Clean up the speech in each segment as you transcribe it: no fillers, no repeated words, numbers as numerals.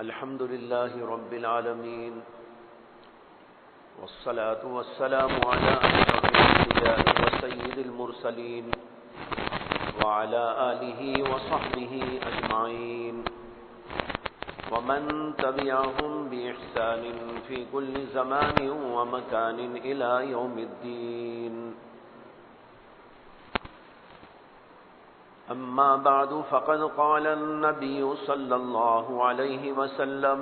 الحمد لله رب العالمين، والصلاة والسلام على أشرف الأنبياء وسيد المرسلين وعلى آله وصحبه أجمعين ومن تبعهم بإحسان في كل زمان ومكان إلى يوم الدين. أما بعد، فقد قال النبي صلى الله عليه وسلم: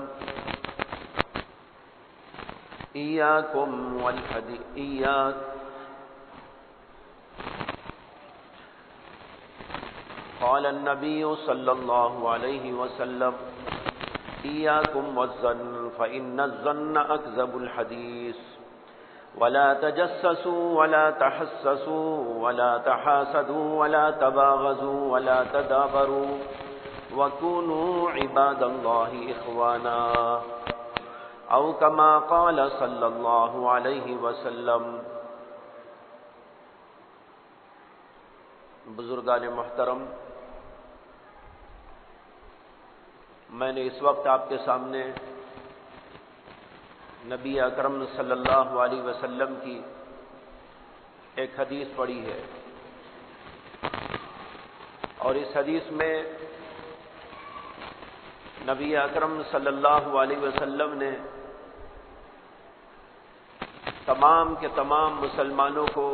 قال النبي صلى الله عليه وسلم: إياكم والظن فإن الظن أكذب الحديث، ولا تجسسوا ولا تحسسوا ولا تحاسدوا ولا تباغضوا ولا تدابروا وكونوا عباد الله إخوانا، أو كما قال صلی اللہ علیہ وسلم. بزرگان محترم، میں نے اس وقت آپ کے سامنے نبی اکرم صلی اللہ علیہ وسلم کی ایک حدیث پڑھی ہے، اور اس حدیث میں نبی اکرم صلی اللہ علیہ وسلم نے تمام کے تمام مسلمانوں کو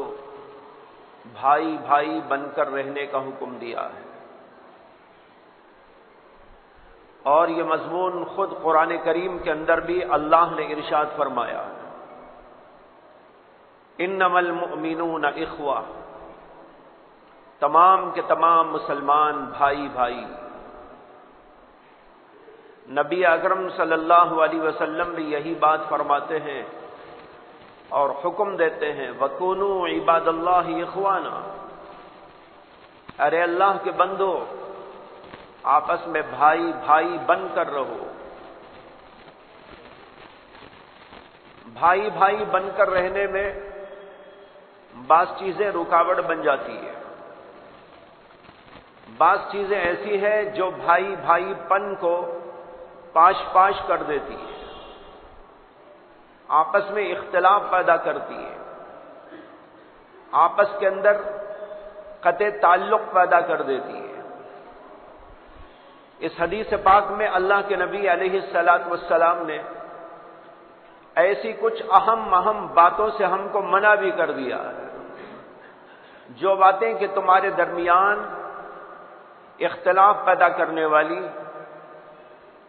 بھائی بھائی بن کر رہنے کا حکم دیا ہے، اور یہ مضمون خود قرآن کریم کے اندر بھی اللہ نے ارشاد فرمایا: انما المؤمنون اخوہ، تمام کے تمام مسلمان بھائی بھائی. نبی اکرم صلی اللہ علیہ وسلم بھی یہی بات فرماتے ہیں اور حکم دیتے ہیں: وَكُونُوا عِبَادَ اللَّهِ إِخْوَانًا، ارے اللہ کے بندو، آپس میں بھائی بھائی بن کر رہو. بھائی بھائی بن کر رہنے میں بعض چیزیں رکاوٹ بن جاتی ہے، بعض چیزیں ایسی ہیں جو بھائی بھائی پن کو پاش پاش کر دیتی ہے، آپس میں اختلاف پیدا کرتی ہے، آپس کے اندر قطع تعلق پیدا کر دیتی ہے. اس حدیث پاک میں اللہ کے نبی علیہ الصلاۃ والسلام نے ایسی کچھ اہم باتوں سے ہم کو منع بھی کر دیا ہے، جو باتیں کہ تمہارے درمیان اختلاف پیدا کرنے والی،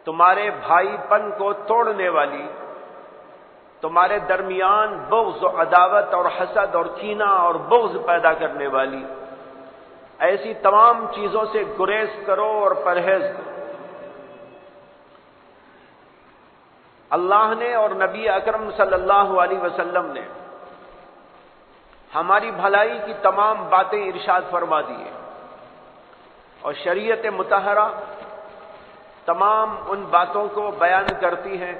تمہارے بھائی پن کو توڑنے والی، تمہارے درمیان بغض و عداوت اور حسد اور کینہ اور بغض پیدا کرنے والی ایسی تمام چیزوں سے گریز کرو اور پرہیز کرو. اللہ نے اور نبی اکرم صلی اللہ علیہ وسلم نے ہماری بھلائی کی تمام باتیں ارشاد فرما دی ہیں، اور شریعت مطہرہ تمام ان باتوں کو بیان کرتی ہیں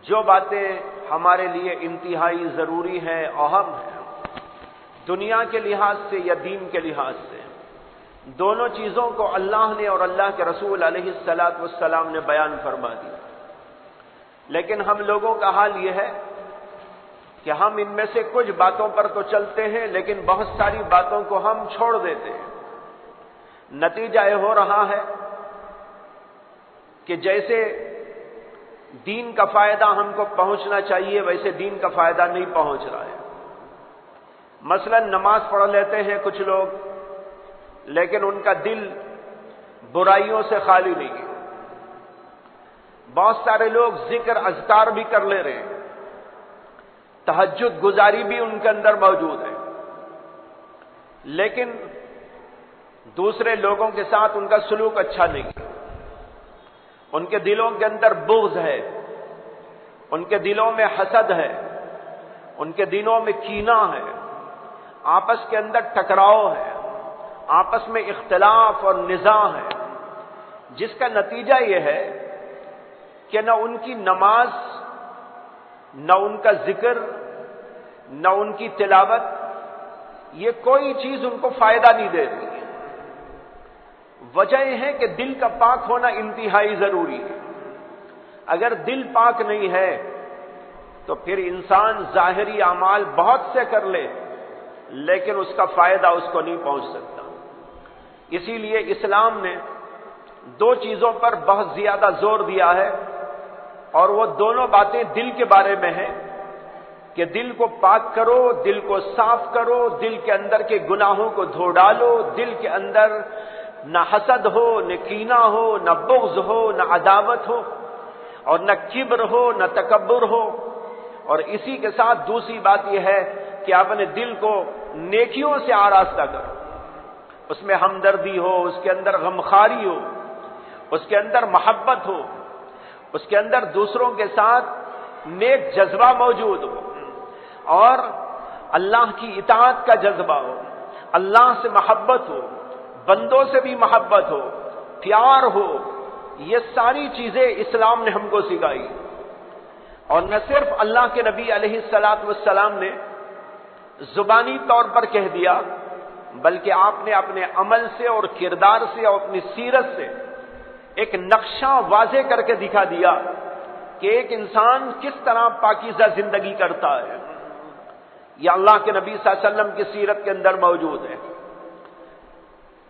جو باتیں ہمارے لیے انتہائی ضروری ہیں، اہم ہیں، دنیا کے لحاظ سے یا دین کے لحاظ سے. دونوں چیزوں کو اللہ نے اور اللہ کے رسول علیہ الصلاۃ والسلام نے بیان فرما دیا. لیکن ہم لوگوں کا حال یہ ہے کہ ہم ان میں سے کچھ باتوں پر تو چلتے ہیں، لیکن بہت ساری باتوں کو ہم چھوڑ دیتے ہیں. نتیجہ یہ ہو رہا ہے کہ جیسے دین کا فائدہ ہم کو پہنچنا چاہیے ویسے دین کا فائدہ نہیں پہنچ رہا ہے. مثلا نماز پڑھ لیتے ہیں کچھ لوگ، لیکن ان کا دل برائیوں سے خالی نہیں ہے. بہت سارے لوگ ذکر اذکار بھی کر لے رہے ہیں، تہجد گزاری بھی ان کے اندر موجود ہے، لیکن دوسرے لوگوں کے ساتھ ان کا سلوک اچھا نہیں ہے. ان کے دلوں کے اندر بغض ہے، ان کے دلوں میں حسد ہے، ان کے دلوں میں کینہ ہے، آپس کے اندر ٹکراؤ ہے، آپس میں اختلاف اور نزاع ہے، جس کا نتیجہ یہ ہے کہ نہ ان کی نماز، نہ ان کا ذکر، نہ ان کی تلاوت، یہ کوئی چیز ان کو فائدہ نہیں دیتی. وجہ ہے کہ دل کا پاک ہونا انتہائی ضروری ہے۔ اگر دل پاک نہیں ہے تو پھر انسان ظاہری اعمال بہت سے کر لے لیکن اس کا فائدہ اس کو نہیں پہنچ سکتا۔ اسی لیے اسلام نے دو چیزوں پر بہت زیادہ زور دیا ہے، اور وہ دونوں باتیں دل کے بارے میں ہیں کہ دل کو پاک کرو، دل کو صاف کرو، دل کے اندر کے گناہوں کو دھو ڈالو، دل کے اندر نہ حسد ہو، نہ کینہ ہو، نہ بغض ہو، نہ عداوت ہو، اور نہ کبر ہو، نہ تکبر ہو۔ اور اسی کے ساتھ دوسری بات یہ ہے کہ اپنے دل کو نیکیوں سے آراستہ کرو، اس میں ہمدردی ہو، اس کے اندر غمخواری ہو، اس کے اندر محبت ہو، اس کے اندر دوسروں کے ساتھ نیک جذبہ موجود ہو، اور اللہ کی اطاعت کا جذبہ ہو، اللہ سے محبت ہو، بندوں سے بھی محبت ہو، پیار ہو۔ یہ ساری چیزیں اسلام نے ہم کو سکھائی، اور نہ صرف اللہ کے نبی علیہ الصلوۃ والسلام نے زبانی طور پر کہہ دیا، بلکہ آپ نے اپنے عمل سے اور کردار سے اور اپنی سیرت سے ایک نقشہ واضح کر کے دکھا دیا کہ ایک انسان کس طرح پاکیزہ زندگی کرتا ہے۔ یہ اللہ کے نبی صلی اللہ علیہ وسلم کی سیرت کے اندر موجود ہے۔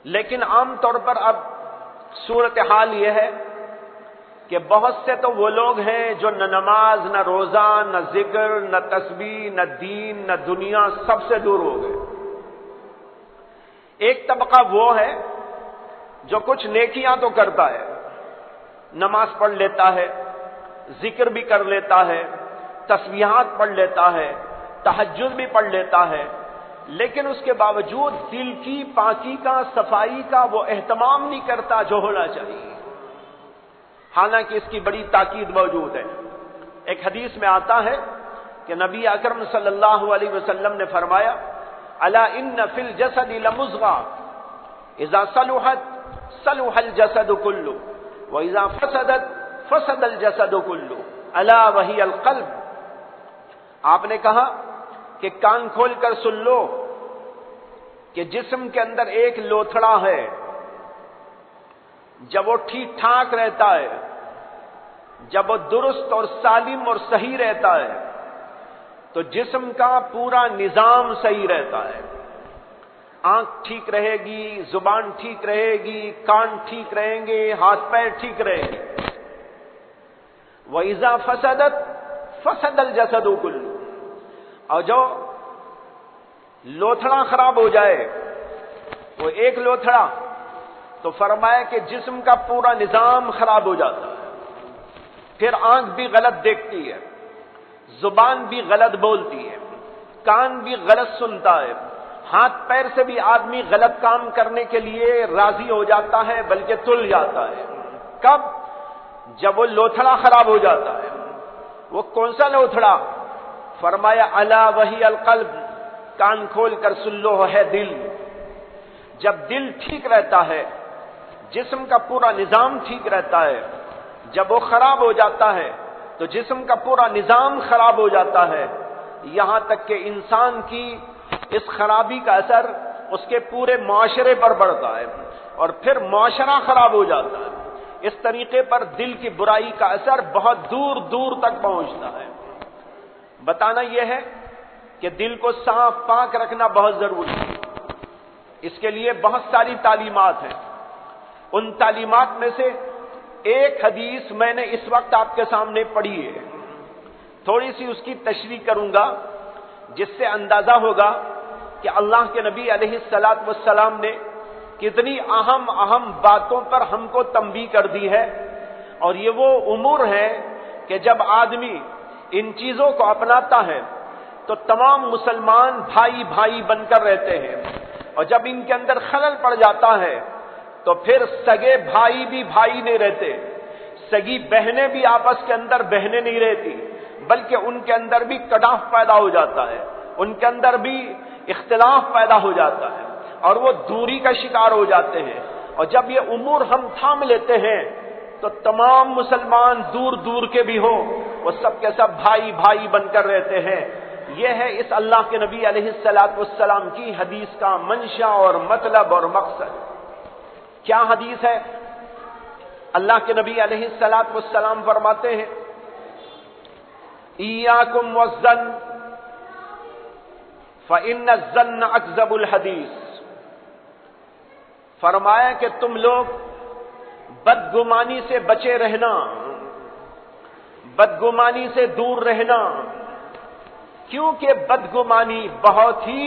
لیکن عام طور پر اب صورتحال یہ ہے کہ بہت سے تو وہ لوگ ہیں جو نہ نماز، نہ روزہ، نہ ذکر، نہ تسبیح، نہ دین، نہ دنیا، سب سے دور ہو گئے۔ ایک طبقہ وہ ہے جو کچھ نیکیاں تو کرتا ہے، نماز پڑھ لیتا ہے، ذکر بھی کر لیتا ہے، تسبیحات پڑھ لیتا ہے، تہجد بھی پڑھ لیتا ہے، لیکن اس کے باوجود دل کی پاکی کا، صفائی کا وہ اہتمام نہیں کرتا جو ہونا چاہیے، حالانکہ اس کی بڑی تاکید موجود ہے۔ ایک حدیث میں آتا ہے کہ نبی اکرم صلی اللہ علیہ وسلم نے فرمایا، الا ان فی الجسد لمضغہ اذا صلحت صلح الجسد كله واذا فسدت فسد الجسد كله الا وهي القلب۔ آپ نے کہا کہ کان کھول کر سن لو کہ جسم کے اندر ایک لوتھڑا ہے، جب وہ ٹھیک ٹھاک رہتا ہے، جب وہ درست اور سالم اور صحیح رہتا ہے تو جسم کا پورا نظام صحیح رہتا ہے۔ آنکھ ٹھیک رہے گی، زبان ٹھیک رہے گی، کان ٹھیک رہیں گے، ہاتھ پیر ٹھیک رہیں گے۔ وَإِذَا فَسَدَتْ فَسَدَ الْجَسَدُ كُلُّهُ۔ اور جو لوتھڑا خراب ہو جائے، وہ ایک لوتھڑا، تو فرمایا کہ جسم کا پورا نظام خراب ہو جاتا ہے۔ پھر آنکھ بھی غلط دیکھتی ہے، زبان بھی غلط بولتی ہے، کان بھی غلط سنتا ہے، ہاتھ پیر سے بھی آدمی غلط کام کرنے کے لیے راضی ہو جاتا ہے بلکہ تل جاتا ہے۔ کب؟ جب وہ لوتھڑا خراب ہو جاتا ہے۔ وہ کون سا لوتھڑا؟ فرمایا الا وہی القلب، کان کھول کر سن لو، ہے دل۔ جب دل ٹھیک رہتا ہے، جسم کا پورا نظام ٹھیک رہتا ہے، جب وہ خراب ہو جاتا ہے تو جسم کا پورا نظام خراب ہو جاتا ہے، یہاں تک کہ انسان کی اس خرابی کا اثر اس کے پورے معاشرے پر پڑتا ہے، اور پھر معاشرہ خراب ہو جاتا ہے۔ اس طریقے پر دل کی برائی کا اثر بہت دور دور تک پہنچتا ہے۔ بتانا یہ ہے کہ دل کو صاف پاک رکھنا بہت ضروری ہے۔ اس کے لیے بہت ساری تعلیمات ہیں۔ ان تعلیمات میں سے ایک حدیث میں نے اس وقت آپ کے سامنے پڑھی ہے، تھوڑی سی اس کی تشریح کروں گا جس سے اندازہ ہوگا کہ اللہ کے نبی علیہ الصلوۃ والسلام نے کتنی اہم باتوں پر ہم کو تنبیہ کر دی ہے۔ اور یہ وہ امور ہے کہ جب آدمی ان چیزوں کو اپناتا ہے تو تمام مسلمان بھائی بھائی بن کر رہتے ہیں، اور جب ان کے اندر خلل پڑ جاتا ہے تو پھر سگے بھائی بھی بھائی نہیں رہتے، سگی بہنیں بھی آپس کے اندر بہنیں نہیں رہتی، بلکہ ان کے اندر بھی کٹاف پیدا ہو جاتا ہے، ان کے اندر بھی اختلاف پیدا ہو جاتا ہے، اور وہ دوری کا شکار ہو جاتے ہیں۔ اور جب یہ امور ہم تھام لیتے ہیں تو تمام مسلمان دور دور کے بھی ہوں، وہ سب کے سب بھائی بھائی بن کر رہتے ہیں۔ یہ ہے اس اللہ کے نبی علیہ الصلوۃ والسلام کی حدیث کا منشا اور مطلب اور مقصد۔ کیا حدیث ہے؟ اللہ کے نبی علیہ الصلوۃ والسلام فرماتے ہیں ایاکم والظن فإن الظن اکذب الحدیث، فرمایا کہ تم لوگ بدگمانی سے بچے رہنا، بدگمانی سے دور رہنا، کیونکہ بدگمانی بہت ہی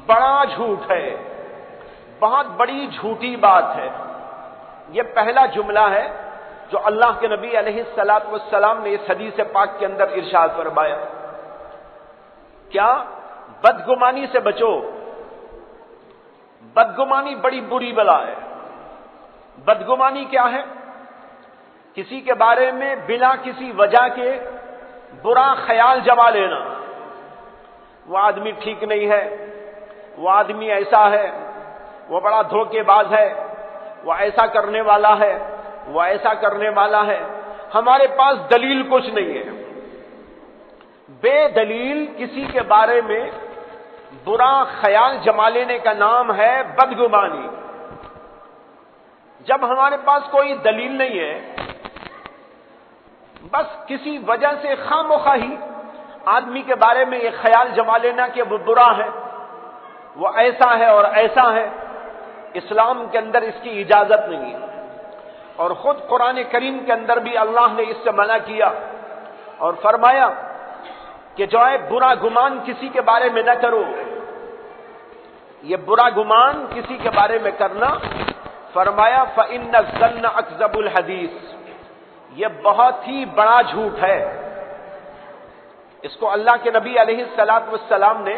بڑا جھوٹ ہے، بہت بڑی جھوٹی بات ہے۔ یہ پہلا جملہ ہے جو اللہ کے نبی علیہ الصلوۃ والسلام نے اس حدیث پاک کے اندر ارشاد فرمایا۔ کیا؟ بدگمانی سے بچو۔ بدگمانی بڑی بری بلا ہے۔ بدگمانی کیا ہے؟ کسی کے بارے میں بلا کسی وجہ کے برا خیال جما لینا، وہ آدمی ٹھیک نہیں ہے، وہ آدمی ایسا ہے، وہ بڑا دھوکے باز ہے، وہ ایسا کرنے والا ہے، وہ ایسا کرنے والا ہے، ہمارے پاس دلیل کچھ نہیں ہے۔ بے دلیل کسی کے بارے میں برا خیال جما لینے کا نام ہے بدگمانی۔ جب ہمارے پاس کوئی دلیل نہیں ہے، بس کسی وجہ سے خواہ مخواہی آدمی کے بارے میں یہ خیال جما لینا کہ وہ برا ہے، وہ ایسا ہے اور ایسا ہے، اسلام کے اندر اس کی اجازت نہیں ہے۔ اور خود قرآن کریم کے اندر بھی اللہ نے اس سے منع کیا اور فرمایا کہ جو ہے برا گمان کسی کے بارے میں نہ کرو۔ یہ برا گمان کسی کے بارے میں کرنا، فرمایا فَإِنَّ الظَّنَّ أَكْذَبُ الْحَدِيثِ، یہ بہت ہی بڑا جھوٹ ہے۔ اس کو اللہ کے نبی علیہ الصلوۃ والسلام نے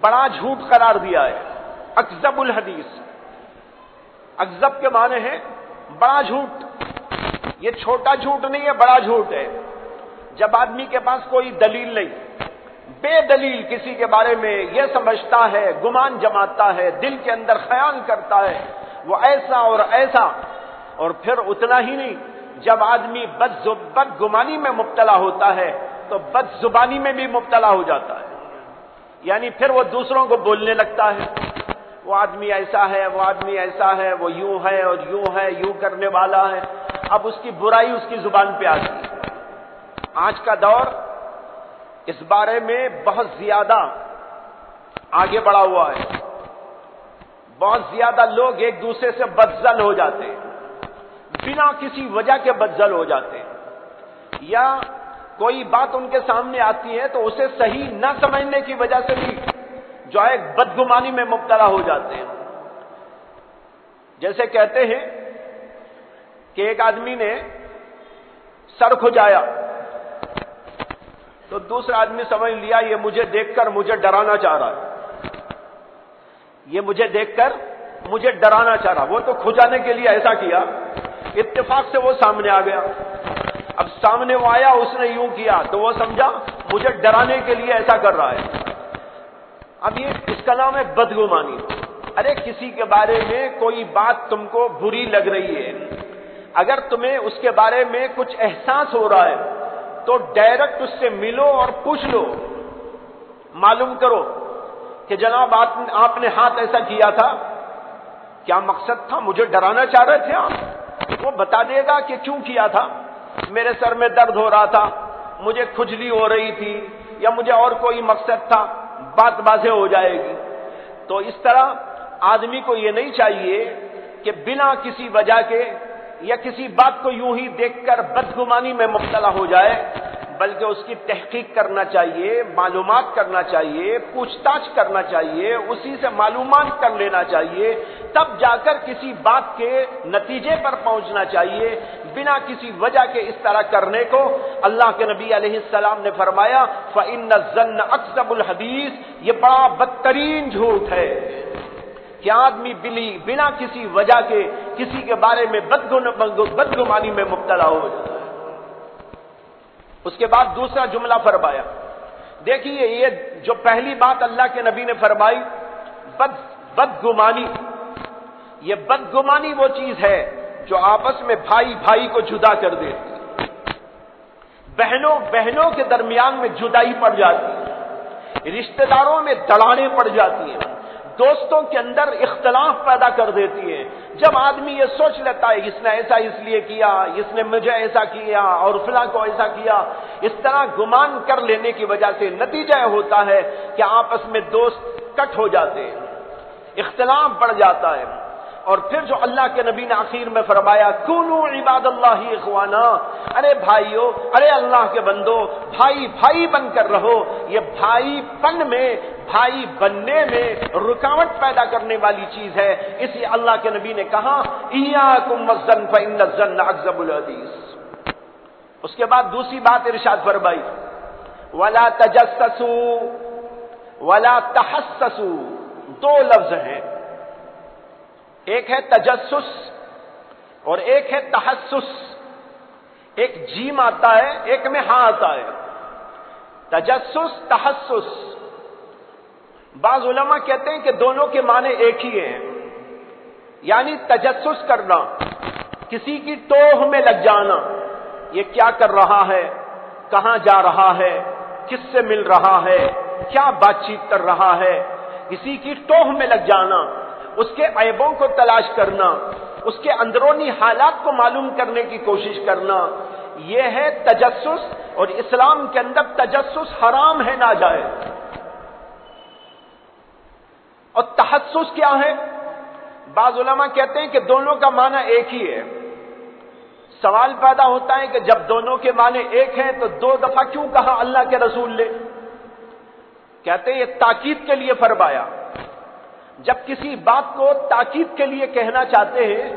بڑا جھوٹ قرار دیا ہے۔ اکذب الحدیث، اکذب کے معنی ہے بڑا جھوٹ۔ یہ چھوٹا جھوٹ نہیں ہے، بڑا جھوٹ ہے۔ جب آدمی کے پاس کوئی دلیل نہیں، بے دلیل کسی کے بارے میں یہ سمجھتا ہے، گمان جماتا ہے، دل کے اندر خیال کرتا ہے وہ ایسا اور ایسا، اور پھر اتنا ہی نہیں، جب آدمی بدگمانی میں مبتلا ہوتا ہے تو بد زبانی میں بھی مبتلا ہو جاتا ہے، یعنی پھر وہ دوسروں کو بولنے لگتا ہے وہ آدمی ایسا ہے، وہ آدمی ایسا ہے، وہ یوں ہے اور یوں ہے، یوں کرنے والا ہے۔ اب اس کی برائی اس کی زبان پہ آتی ہے۔ آج کا دور اس بارے میں بہت زیادہ آگے بڑھا ہوا ہے۔ بہت زیادہ لوگ ایک دوسرے سے بدظن ہو جاتے ہیں، بنا کسی وجہ کے بدظن ہو جاتے ہیں، یا کوئی بات ان کے سامنے آتی ہے تو اسے صحیح نہ سمجھنے کی وجہ سے بھی جو ہے بدگمانی میں مبتلا ہو جاتے ہیں۔ جیسے کہتے ہیں کہ ایک آدمی نے سر کھجایا تو دوسرا آدمی سمجھ لیا یہ مجھے دیکھ کر مجھے ڈرانا چاہ رہا ہے، یہ مجھے دیکھ کر مجھے ڈرانا چاہ رہا۔ وہ تو کھجانے کے لیے ایسا کیا، اتفاق سے وہ سامنے آ گیا۔ اب سامنے وہ آیا، اس نے یوں کیا تو وہ سمجھا مجھے ڈرانے کے لیے ایسا کر رہا ہے۔ اب یہ اس کا نام ہے بدگمانی۔ ارے کسی کے بارے میں کوئی بات تم کو بری لگ رہی ہے، اگر تمہیں اس کے بارے میں کچھ احساس ہو رہا ہے تو ڈائریکٹ اس سے ملو اور پوچھ لو، معلوم کرو کہ جناب آپ نے ہاتھ ایسا کیا تھا، کیا مقصد تھا، مجھے ڈرانا چاہ رہے تھے آپ؟ وہ بتا دے گا کہ کیوں کیا تھا، میرے سر میں درد ہو رہا تھا، مجھے کھجلی ہو رہی تھی، یا مجھے اور کوئی مقصد تھا، بات واضح ہو جائے گی۔ تو اس طرح آدمی کو یہ نہیں چاہیے کہ بنا کسی وجہ کے یا کسی بات کو یوں ہی دیکھ کر بدگمانی میں مبتلا ہو جائے، بلکہ اس کی تحقیق کرنا چاہیے، معلومات کرنا چاہیے، پوچھ تاچھ کرنا چاہیے، اسی سے معلومات کر لینا چاہیے، تب جا کر کسی بات کے نتیجے پر پہنچنا چاہیے۔ بنا کسی وجہ کے اس طرح کرنے کو اللہ کے نبی علیہ السلام نے فرمایا فَإِنَّ الظَّنَّ أَكْذَبُ الْحَدِيثِ، یہ بڑا بدترین جھوٹ ہے کہ آدمی بنا کسی وجہ کے کسی کے بارے میں بدگمانی میں مبتلا ہو جاتا ہے۔ اس کے بعد دوسرا جملہ فرمایا، دیکھیے یہ جو پہلی بات اللہ کے نبی نے فرمائی بدگمانی، یہ بدگمانی وہ چیز ہے جو آپس میں بھائی بھائی کو جدا کر دیتی ہے، بہنوں بہنوں کے درمیان میں جدائی پڑ جاتی ہے، رشتہ داروں میں دڑاڑیں پڑ جاتی ہیں، دوستوں کے اندر اختلاف پیدا کر دیتی ہیں۔ جب آدمی یہ سوچ لیتا ہے اس نے ایسا اس لیے کیا، اس نے مجھے ایسا کیا اور فلاں کو ایسا کیا، اس طرح گمان کر لینے کی وجہ سے نتیجہ ہوتا ہے کہ آپس میں دوست کٹ ہو جاتے ہیں، اختلاف بڑھ جاتا ہے۔ اور پھر جو اللہ کے نبی نے آخر میں فرمایا کونو عباد اللہ اخوانا، ارے بھائیو، ارے اللہ کے بندو، بھائی بھائی بن کر رہو، یہ بھائی پن میں، بھائی بننے میں رکاوٹ پیدا کرنے والی چیز ہے۔ اسی اللہ کے نبی نے کہا ایاکم والظن فإن الظن اکذب الحدیث۔ اس کے بعد دوسری بات ارشاد فرمائی ولا تجسسوا ولا تحسسوا، دو لفظ ہیں، ایک ہے تجسس اور ایک ہے تحسس۔ ایک جیم آتا ہے، ایک میں ہاں آتا ہے، تجسس تحسس۔ بعض علماء کہتے ہیں کہ دونوں کے معنی ایک ہی ہیں، یعنی تجسس کرنا، کسی کی ٹوہ میں لگ جانا، یہ کیا کر رہا ہے، کہاں جا رہا ہے، کس سے مل رہا ہے، کیا بات چیت کر رہا ہے، کسی کی ٹوہ میں لگ جانا، اس کے عیبوں کو تلاش کرنا، اس کے اندرونی حالات کو معلوم کرنے کی کوشش کرنا، یہ ہے تجسس۔ اور اسلام کے اندر تجسس حرام ہے، ناجائز۔ اور تحسس کیا ہے؟ بعض علماء کہتے ہیں کہ دونوں کا معنی ایک ہی ہے۔ سوال پیدا ہوتا ہے کہ جب دونوں کے معنی ایک ہیں تو دو دفعہ کیوں کہا اللہ کے رسول نے؟ کہتے ہیں یہ تاکید کے لیے فرمایا۔ جب کسی بات کو تاکید کے لیے کہنا چاہتے ہیں،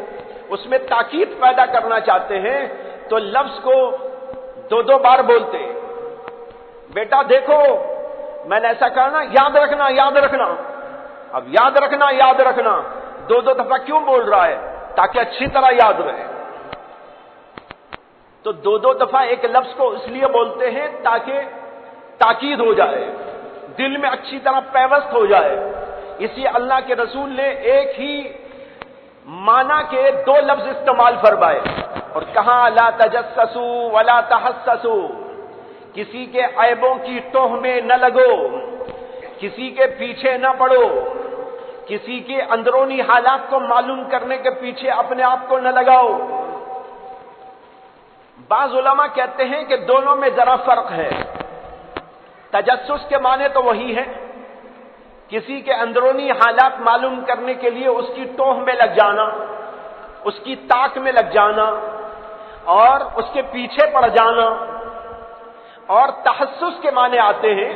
اس میں تاکید پیدا کرنا چاہتے ہیں، تو لفظ کو دو دو بار بولتے ہیں۔ بیٹا دیکھو میں نے ایسا کہا نا، یاد رکھنا یاد رکھنا۔ اب یاد رکھنا یاد رکھنا دو دو دفعہ کیوں بول رہا ہے؟ تاکہ اچھی طرح یاد رہے۔ تو دو دو دفعہ ایک لفظ کو اس لیے بولتے ہیں تاکہ تاکید ہو جائے، دل میں اچھی طرح پیوست ہو جائے۔ اسی اللہ کے رسول نے ایک ہی معنی کے دو لفظ استعمال فرمائے اور کہا لا تجسسوا ولا تحسسوا، کسی کے عیبوں کی ٹوہ میں نہ لگو، کسی کے پیچھے نہ پڑو، کسی کے اندرونی حالات کو معلوم کرنے کے پیچھے اپنے آپ کو نہ لگاؤ۔ بعض علماء کہتے ہیں کہ دونوں میں ذرا فرق ہے۔ تجسس کے معنی تو وہی ہے، کسی کے اندرونی حالات معلوم کرنے کے لیے اس کی ٹوہ میں لگ جانا، اس کی تاک میں لگ جانا اور اس کے پیچھے پڑ جانا۔ اور تحسس کے معنی آتے ہیں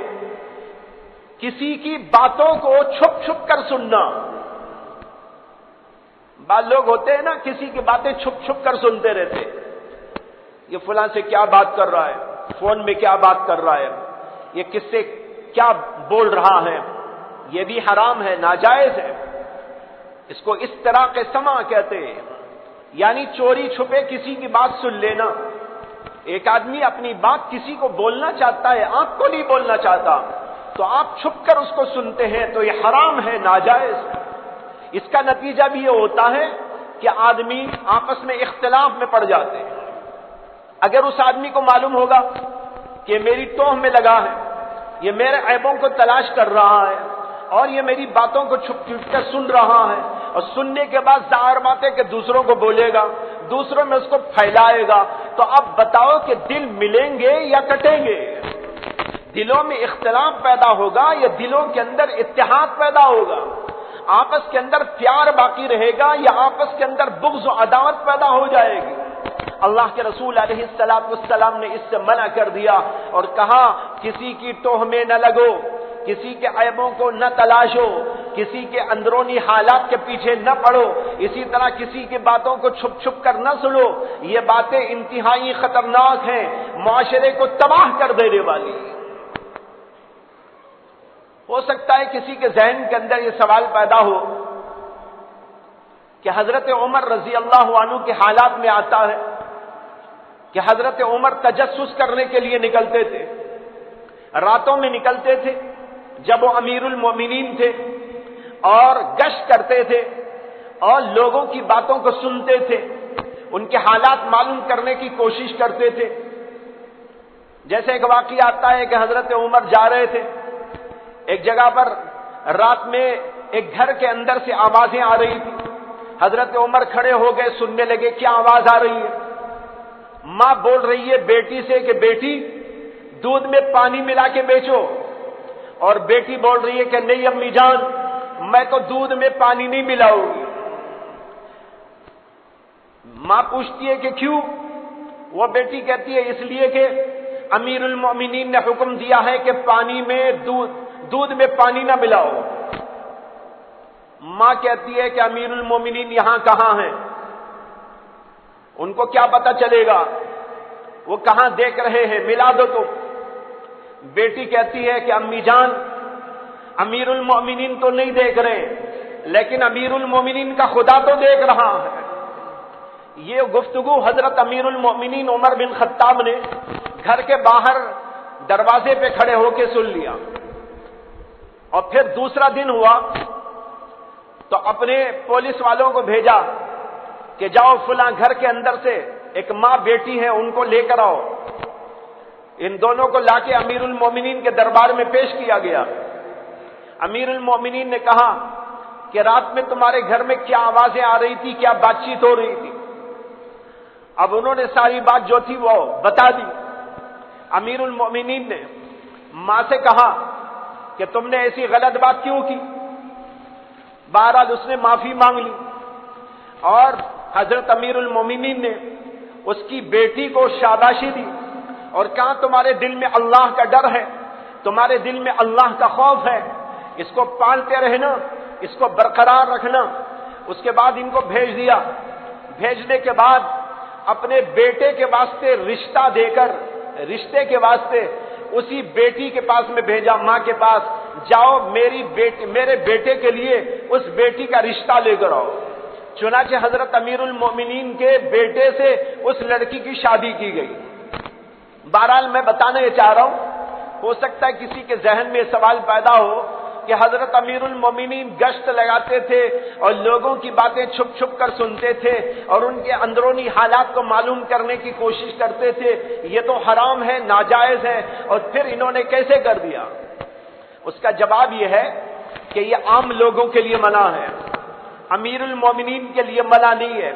کسی کی باتوں کو چھپ چھپ کر سننا۔ بعض لوگ ہوتے ہیں نا، کسی کی باتیں چھپ چھپ کر سنتے رہتے، یہ فلاں سے کیا بات کر رہا ہے، فون میں کیا بات کر رہا ہے، یہ کس سے کیا بول رہا ہے۔ یہ بھی حرام ہے، ناجائز ہے۔ اس کو اس طرح کے سماع کہتے ہیں، یعنی چوری چھپے کسی کی بات سن لینا۔ ایک آدمی اپنی بات کسی کو بولنا چاہتا ہے، آپ کو نہیں بولنا چاہتا، تو آپ چھپ کر اس کو سنتے ہیں، تو یہ حرام ہے، ناجائز ہے۔ اس کا نتیجہ بھی یہ ہوتا ہے کہ آدمی آپس میں اختلاف میں پڑ جاتے ہیں۔ اگر اس آدمی کو معلوم ہوگا کہ میری ٹوہ میں لگا ہے، یہ میرے عیبوں کو تلاش کر رہا ہے اور یہ میری باتوں کو چھپ چھپ کر سن رہا ہے، اور سننے کے بعد ظاہر بات ہے کہ دوسروں کو بولے گا، دوسروں میں اس کو پھیلائے گا، تو اب بتاؤ کہ دل ملیں گے یا کٹیں گے؟ دلوں میں اختلاف پیدا ہوگا یا دلوں کے اندر اتحاد پیدا ہوگا؟ آپس کے اندر پیار باقی رہے گا یا آپس کے اندر بغض و عداوت پیدا ہو جائے گی؟ اللہ کے رسول علیہ السلام نے اس سے منع کر دیا اور کہا کسی کی ٹوہ میں نہ لگو، کسی کے عیبوں کو نہ تلاشو، کسی کے اندرونی حالات کے پیچھے نہ پڑو، اسی طرح کسی کی باتوں کو چھپ چھپ کر نہ سنو۔ یہ باتیں انتہائی خطرناک ہیں، معاشرے کو تباہ کر دینے والی۔ ہو سکتا ہے کسی کے ذہن کے اندر یہ سوال پیدا ہو کہ حضرت عمر رضی اللہ عنہ کے حالات میں آتا ہے کہ حضرت عمر تجسس کرنے کے لیے نکلتے تھے، راتوں میں نکلتے تھے جب وہ امیر المومنین تھے، اور گشت کرتے تھے اور لوگوں کی باتوں کو سنتے تھے، ان کے حالات معلوم کرنے کی کوشش کرتے تھے۔ جیسے ایک واقعہ آتا ہے کہ حضرت عمر جا رہے تھے، ایک جگہ پر رات میں ایک گھر کے اندر سے آوازیں آ رہی تھی. حضرت عمر کھڑے ہو گئے, سننے لگے کیا آواز آ رہی ہے. ماں بول رہی ہے بیٹی سے کہ بیٹی دودھ میں پانی ملا کے بیچو, اور بیٹی بول رہی ہے کہ نہیں امی جان میں تو دودھ میں پانی نہیں ملاؤں گی. ماں پوچھتی ہے کہ کیوں؟ وہ بیٹی کہتی ہے اس لیے کہ امیر المومنین نے حکم دیا ہے کہ پانی میں دودھ میں پانی نہ ملاؤ. ماں کہتی ہے کہ امیر المومنین یہاں کہاں ہیں؟ ان کو کیا پتا چلے گا, وہ کہاں دیکھ رہے ہیں, ملا دو تو. بیٹی کہتی ہے کہ امی جان امیر المومنین تو نہیں دیکھ رہے, لیکن امیر المومنین کا خدا تو دیکھ رہا ہے. یہ گفتگو حضرت امیر المومنین عمر بن خطاب نے گھر کے باہر دروازے پہ کھڑے ہو کے سن لیا. اور پھر دوسرا دن ہوا تو اپنے پولیس والوں کو بھیجا کہ جاؤ فلاں گھر کے اندر سے ایک ماں بیٹی ہے ان کو لے کر آؤ. ان دونوں کو لا کے امیر المومنین کے دربار میں پیش کیا گیا. امیر المومنین نے کہا کہ رات میں تمہارے گھر میں کیا آوازیں آ رہی تھی, کیا بات چیت ہو رہی تھی. اب انہوں نے ساری بات جو تھی وہ بتا دی. امیر المومنین نے ماں سے کہا کہ تم نے ایسی غلط بات کیوں کی. بہرحال اس نے معافی مانگ لی, اور حضرت امیر المومنین نے اس کی بیٹی کو شاباشی دی اور کہا تمہارے دل میں اللہ کا ڈر ہے, تمہارے دل میں اللہ کا خوف ہے, اس کو پالتے رہنا, اس کو برقرار رکھنا. اس کے بعد ان کو بھیج دیا. بھیجنے کے بعد اپنے بیٹے کے واسطے رشتہ دے کر, رشتے کے واسطے اسی بیٹی کے پاس میں بھیجا, ماں کے پاس, جاؤ میرے بیٹے کے لیے اس بیٹی کا رشتہ لے کر آؤ. چنانچہ حضرت امیر المومنین کے بیٹے سے اس لڑکی کی شادی کی گئی. بہرحال میں بتانا یہ چاہ رہا ہوں, ہو سکتا ہے کسی کے ذہن میں سوال پیدا ہو کہ حضرت امیر المومنین گشت لگاتے تھے اور لوگوں کی باتیں چھپ چھپ کر سنتے تھے اور ان کے اندرونی حالات کو معلوم کرنے کی کوشش کرتے تھے, یہ تو حرام ہے, ناجائز ہے, اور پھر انہوں نے کیسے کر دیا؟ اس کا جواب یہ ہے کہ یہ عام لوگوں کے لیے منع ہے, امیر المومنین کے لیے منع نہیں ہے.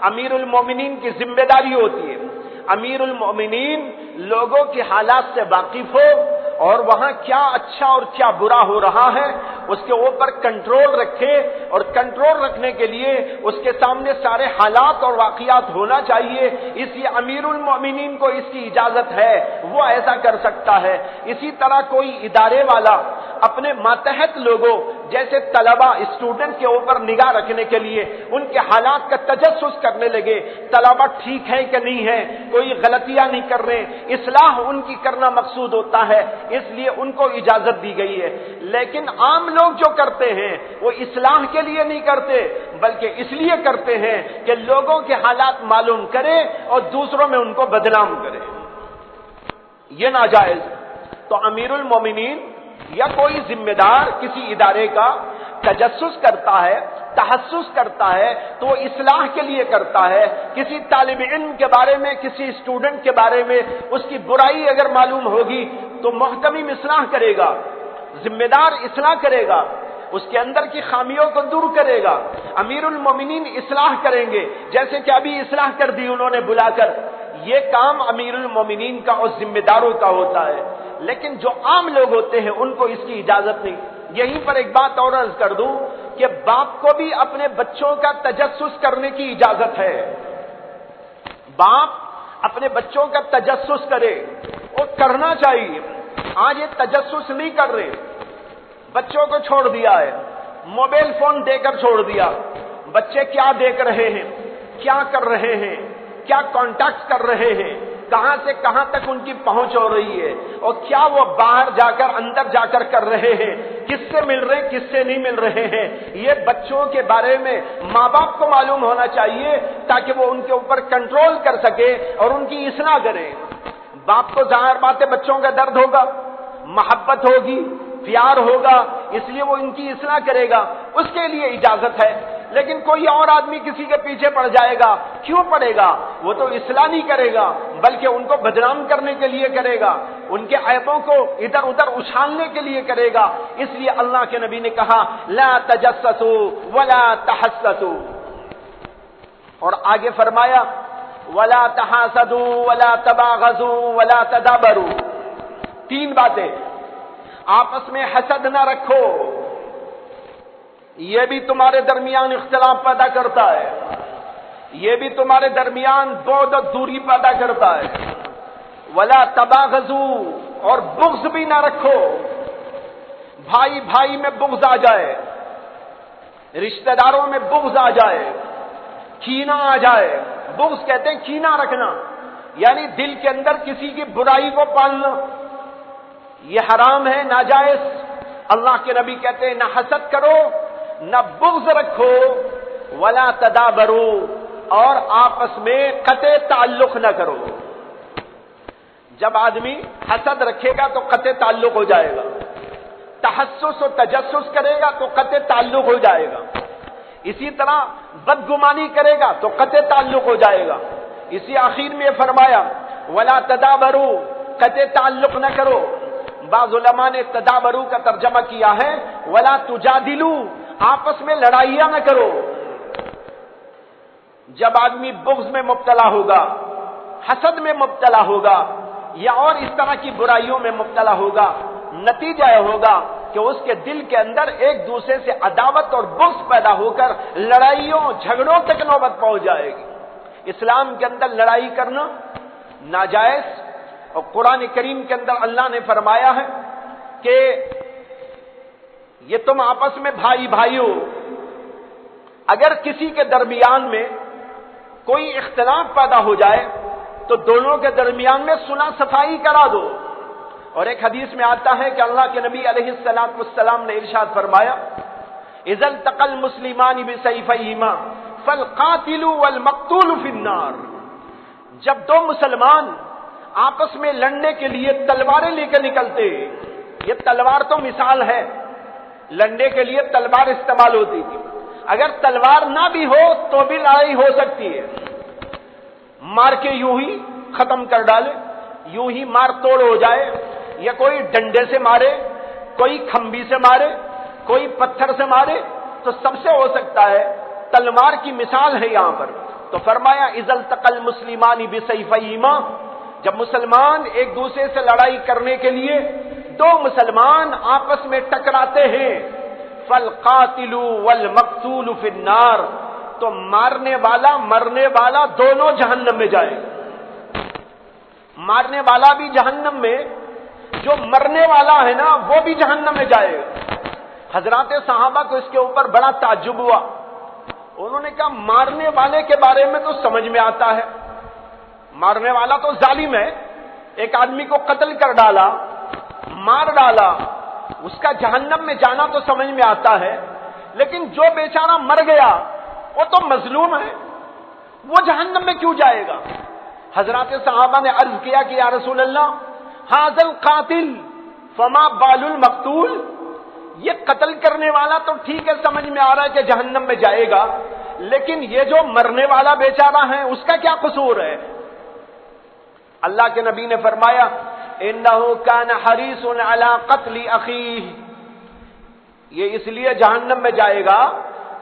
امیر المومنین کی ذمہ داری ہوتی ہے امیر المومنین لوگوں کے حالات سے واقف ہو اور وہاں کیا اچھا اور کیا برا ہو رہا ہے اس کے اوپر کنٹرول رکھے, اور کنٹرول رکھنے کے لیے اس کے سامنے سارے حالات اور واقعات ہونا چاہیے. اس لیے امیر المومنین کو اس کی اجازت ہے, وہ ایسا کر سکتا ہے. اسی طرح کوئی ادارے والا اپنے ماتحت لوگوں جیسے طلبہ, اسٹوڈنٹ کے اوپر نگاہ رکھنے کے لیے ان کے حالات کا تجسس کرنے لگے, طلبہ ٹھیک ہے کہ نہیں ہے, کوئی غلطیاں نہیں کر رہے, اصلاح ان کی کرنا مقصود ہوتا ہے, اس لیے ان کو اجازت دی گئی ہے. لیکن عام لوگ جو کرتے ہیں وہ اصلاح کے لیے نہیں کرتے بلکہ اس لیے کرتے ہیں کہ لوگوں کے حالات معلوم کرے اور دوسروں میں ان کو بدنام کرے. یہ ناجائز. تو امیر المومنین یا کوئی ذمہ دار کسی ادارے کا تجسس کرتا ہے, تحسس کرتا ہے تو وہ اصلاح کے لیے کرتا ہے. کسی طالب علم کے بارے میں, کسی اسٹوڈنٹ کے بارے میں اس کی برائی اگر معلوم ہوگی تو محتمم اصلاح کرے گا, ذمہ دار اصلاح کرے گا, اس کے اندر کی خامیوں کو دور کرے گا. امیر المومنین اصلاح کریں گے, جیسے کہ ابھی اصلاح کر دی انہوں نے بلا کر. یہ کام امیر المومنین کا اور ذمہ داروں کا ہوتا ہے. لیکن جو عام لوگ ہوتے ہیں ان کو اس کی اجازت نہیں. یہیں پر ایک بات اور عرض کر دوں کہ باپ کو بھی اپنے بچوں کا تجسس کرنے کی اجازت ہے. باپ اپنے بچوں کا تجسس کرے, اور کرنا چاہیے. آج یہ تجسس نہیں کر رہے, بچوں کو چھوڑ دیا ہے, موبائل فون دے کر چھوڑ دیا. بچے کیا دیکھ رہے ہیں, کیا کر رہے ہیں, کیا کانٹیکٹ کر رہے ہیں, کہاں سے کہاں تک ان کی پہنچ ہو رہی ہے, اور کیا وہ باہر جا کر اندر جا کر رہے ہیں, کس سے مل رہے ہیں, کس سے نہیں مل رہے ہیں. یہ بچوں کے بارے میں ماں باپ کو معلوم ہونا چاہیے تاکہ وہ ان کے اوپر کنٹرول کر سکے اور ان کی اصلاح کرے. باپ کو ظاہر بات ہے بچوں کا درد ہوگا, محبت ہوگی, پیار ہوگا, اس لیے وہ ان کی اصلاح کرے گا, اس کے لیے اجازت ہے. لیکن کوئی اور آدمی کسی کے پیچھے پڑ جائے گا، کیوں پڑے گا؟ وہ تو اصلاح نہیں کرے گا بلکہ ان کو بدنام کرنے کے لیے کرے گا، ان کے عیبوں کو ادھر ادھر اچھالنے کے لیے کرے گا۔ اس لیے اللہ کے نبی نے کہا لا تجسسوا ولا تحسسوا، اور آگے فرمایا ولا تحاسدوا ولا تباغضوا ولا تدابروا۔ تین باتیں، آپس میں حسد نہ رکھو، یہ بھی تمہارے درمیان اختلاف پیدا کرتا ہے، یہ بھی تمہارے درمیان بعد و دوری پیدا کرتا ہے۔ ولا تباغضوا، اور بغض بھی نہ رکھو، بھائی بھائی میں بغض آ جائے، رشتہ داروں میں بغض آ جائے، کینہ آ جائے۔ بغض کہتے ہیں کینہ رکھنا، یعنی دل کے اندر کسی کی برائی کو پالنا، یہ حرام ہے، ناجائز۔ اللہ کے نبی کہتے ہیں نہ حسد کرو، نہ بغض رکھو، ولا تدابرو، اور آپس میں قطع تعلق نہ کرو۔ جب آدمی حسد رکھے گا تو قطع تعلق ہو جائے گا، تحسس و تجسس کرے گا تو قطع تعلق ہو جائے گا، اسی طرح بدگمانی کرے گا تو قطع تعلق ہو جائے گا۔ اسی آخر میں فرمایا ولا تدابرو، قطع تعلق نہ کرو۔ بعض علماء نے تدابرو کا ترجمہ کیا ہے ولا تجادلو، آپس میں لڑائیاں نہ کرو۔ جب آدمی بغض میں مبتلا ہوگا، حسد میں مبتلا ہوگا، یا اور اس طرح کی برائیوں میں مبتلا ہوگا، نتیجہ یہ ہوگا کہ اس کے دل کے اندر ایک دوسرے سے عداوت اور بغض پیدا ہو کر لڑائیوں جھگڑوں تک نوبت پہنچ جائے گی۔ اسلام کے اندر لڑائی کرنا ناجائز، اور قرآن کریم کے اندر اللہ نے فرمایا ہے کہ یہ تم آپس میں بھائی بھائی ہو، اگر کسی کے درمیان میں کوئی اختلاف پیدا ہو جائے تو دونوں کے درمیان میں صلح صفائی کرا دو۔ اور ایک حدیث میں آتا ہے کہ اللہ کے نبی علیہ السلام نے ارشاد فرمایا اذا التقى المسلمان بسيفيهما فالقاتل والمقتول في النار، جب دو مسلمان آپس میں لڑنے کے لیے تلواریں لے کر نکلتے، یہ تلوار تو مثال ہے، لڑنے کے لیے تلوار استعمال ہوتی تھی، اگر تلوار نہ بھی ہو تو بھی لڑائی ہو سکتی ہے، مار کے یوں ہی ختم کر ڈالے، یوں ہی مار توڑ ہو جائے، یا کوئی ڈنڈے سے مارے، کوئی کھمبی سے مارے، کوئی پتھر سے مارے، تو سب سے ہو سکتا ہے، تلوار کی مثال ہے یہاں پر۔ تو فرمایا اذا التقى المسلمان بسيفيهما، جب مسلمان ایک دوسرے سے لڑائی کرنے کے لیے دو مسلمان آپس میں ٹکراتے ہیں، فالقاتل والمقتول في النار، تو مارنے والا مرنے والا دونوں جہنم میں جائے، مارنے والا بھی جہنم میں، جو مرنے والا ہے نا وہ بھی جہنم میں جائے گا۔ حضرات صحابہ کو اس کے اوپر بڑا تعجب ہوا، انہوں نے کہا مارنے والے کے بارے میں تو سمجھ میں آتا ہے، مارنے والا تو ظالم ہے، ایک آدمی کو قتل کر ڈالا، مار ڈالا، اس کا جہنم میں جانا تو سمجھ میں آتا ہے، لیکن جو بیچارہ مر گیا وہ تو مظلوم ہے، وہ جہنم میں کیوں جائے گا؟ حضرات صحابہ نے عرض کیا کہ یا رسول اللہ ھذا القاتل فما بال المقتول، یہ قتل کرنے والا تو ٹھیک ہے سمجھ میں آ رہا ہے کہ جہنم میں جائے گا، لیکن یہ جو مرنے والا بیچارہ ہے اس کا کیا قصور ہے؟ اللہ کے نبی نے فرمایا انہ کان حریص علی قتل اخیہ، یہ اس لیے جہنم میں جائے گا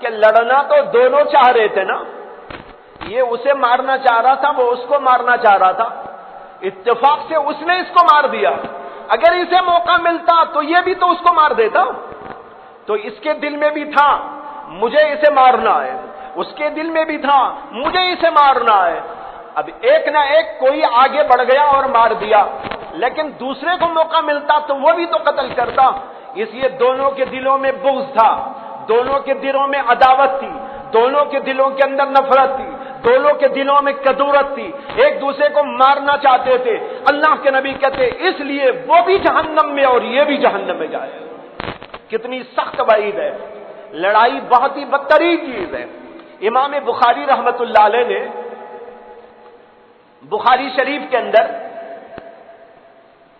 کہ لڑنا تو دونوں چاہ رہے تھے نا، یہ اسے مارنا چاہ رہا تھا، وہ اس کو مارنا چاہ رہا تھا، اتفاق سے اس نے اس کو مار دیا، اگر اسے موقع ملتا تو یہ بھی تو اس کو مار دیتا، تو اس کے دل میں بھی تھا مجھے اسے مارنا ہے، اس کے دل میں بھی تھا مجھے اسے مارنا ہے، اب ایک نہ ایک کوئی آگے بڑھ گیا اور مار دیا، لیکن دوسرے کو موقع ملتا تو وہ بھی تو قتل کرتا، اس لیے دونوں کے دلوں میں بغض تھا، دونوں کے دلوں میں عداوت تھی، دونوں کے دلوں کے اندر نفرت تھی، دونوں کے دلوں میں کدورت تھی، ایک دوسرے کو مارنا چاہتے تھے۔ اللہ کے نبی کہتے اس لیے وہ بھی جہنم میں اور یہ بھی جہنم میں جائے۔ کتنی سخت وعید ہے، لڑائی بہت ہی بدترین چیز ہے۔ امام بخاری رحمت اللہ علیہ نے بخاری شریف کے اندر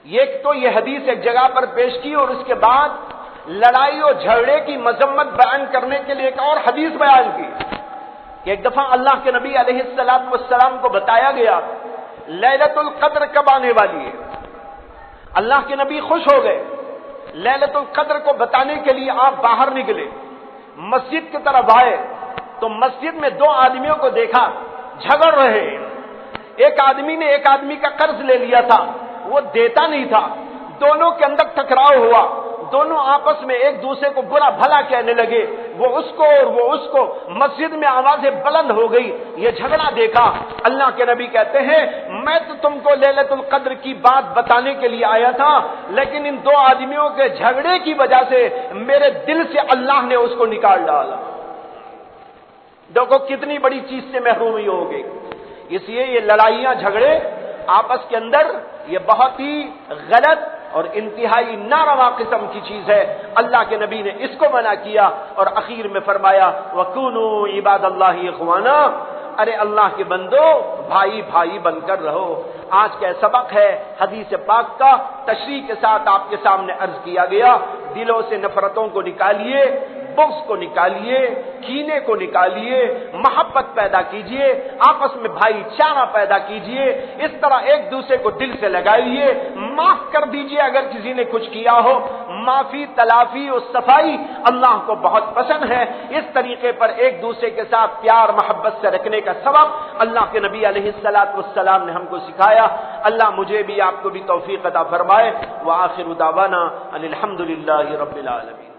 یہ حدیث ایک جگہ پر پیش کی، اور اس کے بعد لڑائی اور جھگڑے کی مذمت بیان کرنے کے لیے ایک اور حدیث بیان کی کہ ایک دفعہ اللہ کے نبی علیہ السلام کو بتایا گیا لیلۃ القدر کب آنے والی ہے. اللہ کے نبی خوش ہو گئے. لیلۃ القدر کو بتانے کے لیے آپ باہر نکلے, مسجد کی طرف آئے تو مسجد میں دو آدمیوں کو دیکھا جھگڑ رہے. ایک آدمی نے ایک آدمی کا قرض لے لیا تھا, وہ دیتا نہیں تھا. دونوں کے اندر ٹکراؤ ہوا, دونوں آپس میں ایک دوسرے کو برا بھلا کہنے لگے, وہ اس کو اور وہ اس کو. مسجد میں آوازیں بلند ہو گئی. یہ جھگڑا دیکھا اللہ کے نبی کہتے ہیں میں تو تم کو لیلۃ القدر کی بات بتانے کے لیے آیا تھا, لیکن ان دو آدمیوں کے جھگڑے کی وجہ سے میرے دل سے اللہ نے اس کو نکال ڈالا. دیکھو کتنی بڑی چیز سے محرومی ہو گئی. اس لیے یہ لڑائیاں جھگڑے آپس کے اندر یہ بہت ہی غلط اور انتہائی ناروا قسم کی چیز ہے. اللہ کے نبی نے اس کو منع کیا اور اخیر میں فرمایا وَكُونُوا عِبَادَ اللَّهِ إِخْوَانًا, ارے اللہ کے بندو بھائی بھائی بن کر رہو. آج کا سبق ہے حدیث پاک کا, تشریح کے ساتھ آپ کے سامنے عرض کیا گیا. دلوں سے نفرتوں کو نکالیے, بغض کو نکالیے, کینے کو نکالیے, محبت پیدا کیجیے, آپس میں بھائی چارہ پیدا کیجیے. اس طرح ایک دوسرے کو دل سے لگائیے, معاف کر دیجیے اگر کسی نے کچھ کیا ہو. معافی, تلافی اور صفائی اللہ کو بہت پسند ہے. اس طریقے پر ایک دوسرے کے ساتھ پیار محبت سے رکھنے کا سبب اللہ کے نبی علیہ السلام نے ہم کو سکھایا. اللہ مجھے بھی آپ کو بھی توفیق عطا فرمائے. وآخر دعوانا ان الحمد للہ رب العالمین.